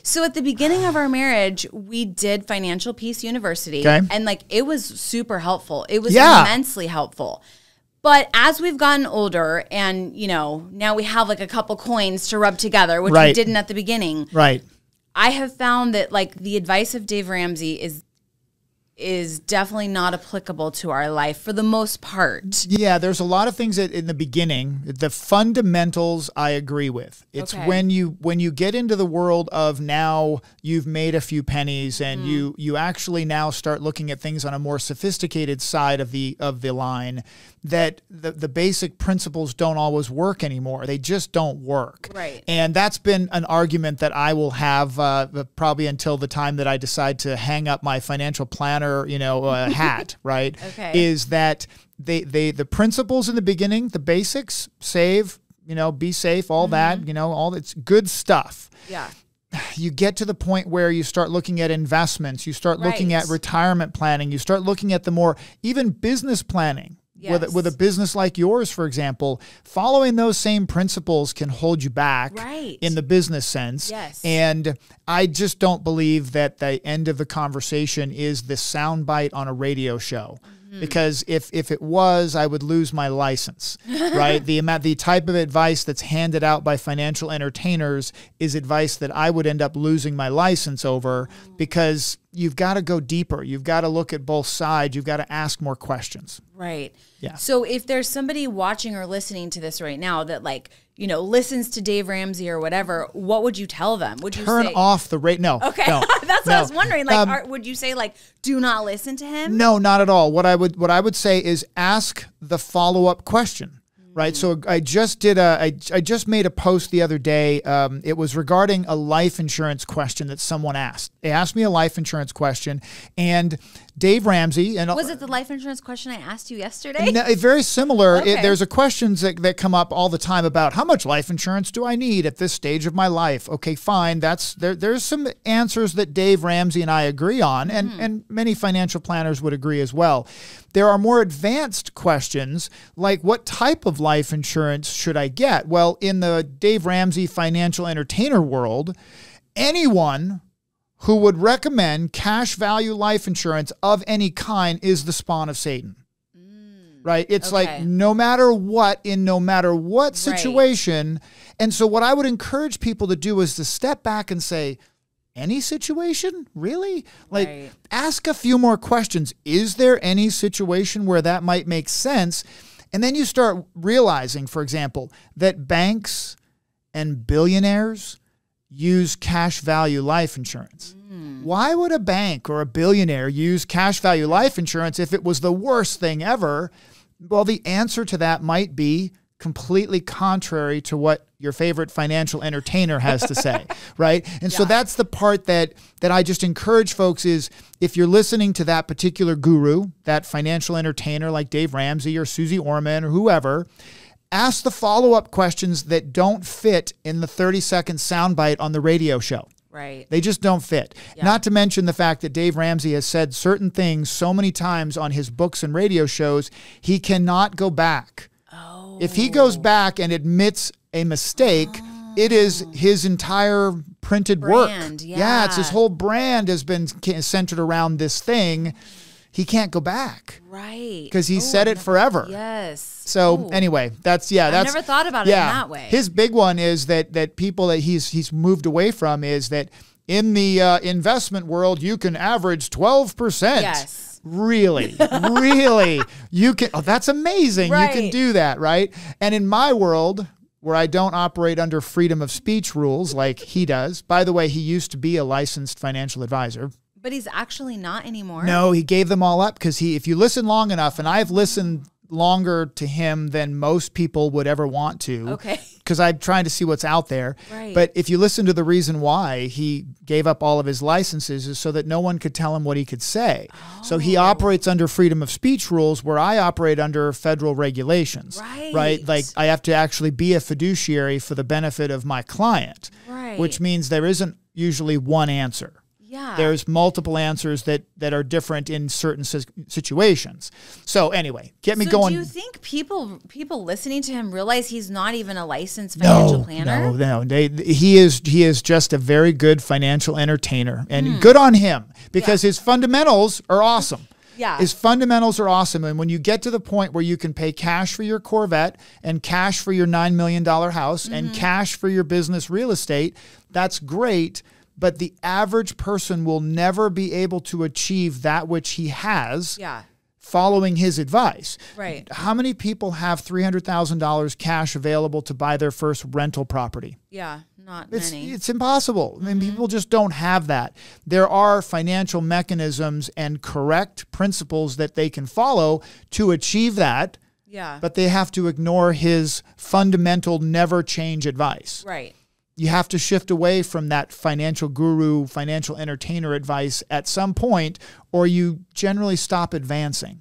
So at the beginning of our marriage, we did Financial Peace University. Okay. And like it was super helpful. It was immensely helpful. But as we've gotten older and, you know, now we have like a couple coins to rub together, which we didn't at the beginning. Right. I have found that like the advice of Dave Ramsey is definitely not applicable to our life for the most part. Yeah, there's a lot of things that in the beginning, the fundamentals I agree with. It's when you get into the world of now you've made a few pennies and you actually now start looking at things on a more sophisticated side of the line, that the basic principles don't always work anymore. They just don't work. Right. And that's been an argument that I will have probably until the time that I decide to hang up my financial planner, hat, right? Okay. Is that the principles in the beginning, the basics, save, be safe, all that, all it's good stuff. Yeah. You get to the point where you start looking at investments, you start looking at retirement planning, you start looking at the more even business planning. Yes. With a business like yours, for example, following those same principles can hold you back in the business sense. Yes. And I just don't believe that the end of the conversation is the soundbite on a radio show. Because if it was, I would lose my license, right? The type of advice that's handed out by financial entertainers is advice that I would end up losing my license over, because you've got to go deeper. You've got to look at both sides. You've got to ask more questions. Right. Yeah. So if there's somebody watching or listening to this right now that listens to Dave Ramsey or whatever, what would you tell them? Would you turn off the radio? No. Okay. No, That's what I was wondering. Would you say do not listen to him? No, not at all. What I would say is ask the follow-up question. Right. So I just made a post the other day. It was regarding a life insurance question that someone asked. They asked me a life insurance question, and Dave Ramsey. And was it the life insurance question I asked you yesterday? No, very similar. Okay. There's a questions that come up all the time about how much life insurance do I need at this stage of my life? Okay, fine. There's some answers that Dave Ramsey and I agree on, and many financial planners would agree as well. There are more advanced questions like, what type of life insurance should I get? Well, in the Dave Ramsey financial entertainer world, anyone who would recommend cash value life insurance of any kind is the spawn of Satan. Right? It's like no matter what, in no matter what situation. And so what I would encourage people to do is to step back and say, any situation? Really? Ask a few more questions. Is there any situation where that might make sense? And then you start realizing, for example, that banks and billionaires use cash value life insurance. Why would a bank or a billionaire use cash value life insurance if it was the worst thing ever? Well, the answer to that might be completely contrary to what your favorite financial entertainer has to say, right? And so that's the part that I just encourage folks is, if you're listening to that particular guru, that financial entertainer like Dave Ramsey or Susie Orman or whoever, ask the follow-up questions that don't fit in the 30-second soundbite on the radio show. Right. They just don't fit. Yeah. Not to mention the fact that Dave Ramsey has said certain things so many times on his books and radio shows, he cannot go back. Oh. If he goes back and admits a mistake, it is his entire printed brand, work. Yeah, it's his whole brand has been centered around this thing. He can't go back. Right. Because he said it forever. Yes. So anyway, that's I've never thought about it in that way. His big one is that people that he's moved away from is that in the investment world, you can average 12%. Yes. Really? Really? You can, that's amazing. Right. You can do that, right? And in my world, where I don't operate under freedom of speech rules like he does, by the way, he used to be a licensed financial advisor. But he's actually not anymore. No, he gave them all up because if you listen long enough, and I've listened longer to him than most people would ever want to. Okay. Because I'm trying to see what's out there. Right. But if you listen to the reason why he gave up all of his licenses is so that no one could tell him what he could say. Oh. So he operates under freedom of speech rules where I operate under federal regulations. Right. Like I have to actually be a fiduciary for the benefit of my client. Right. Which means there isn't usually one answer. Yeah. There's multiple answers that are different in certain situations. So anyway, get me going. Do you think people listening to him realize he's not even a licensed financial planner? No. He is just a very good financial entertainer, and good on him, because his fundamentals are awesome. Yeah. His fundamentals are awesome. And when you get to the point where you can pay cash for your Corvette and cash for your $9 million house and cash for your business real estate, that's great. But the average person will never be able to achieve that which he has following his advice. Right. How many people have $300,000 cash available to buy their first rental property? Yeah. Not many. It's impossible. I mean, people just don't have that. There are financial mechanisms and correct principles that they can follow to achieve that. Yeah. But they have to ignore his fundamental never change advice. Right. You have to shift away from that financial guru, financial entertainer advice at some point, or you generally stop advancing.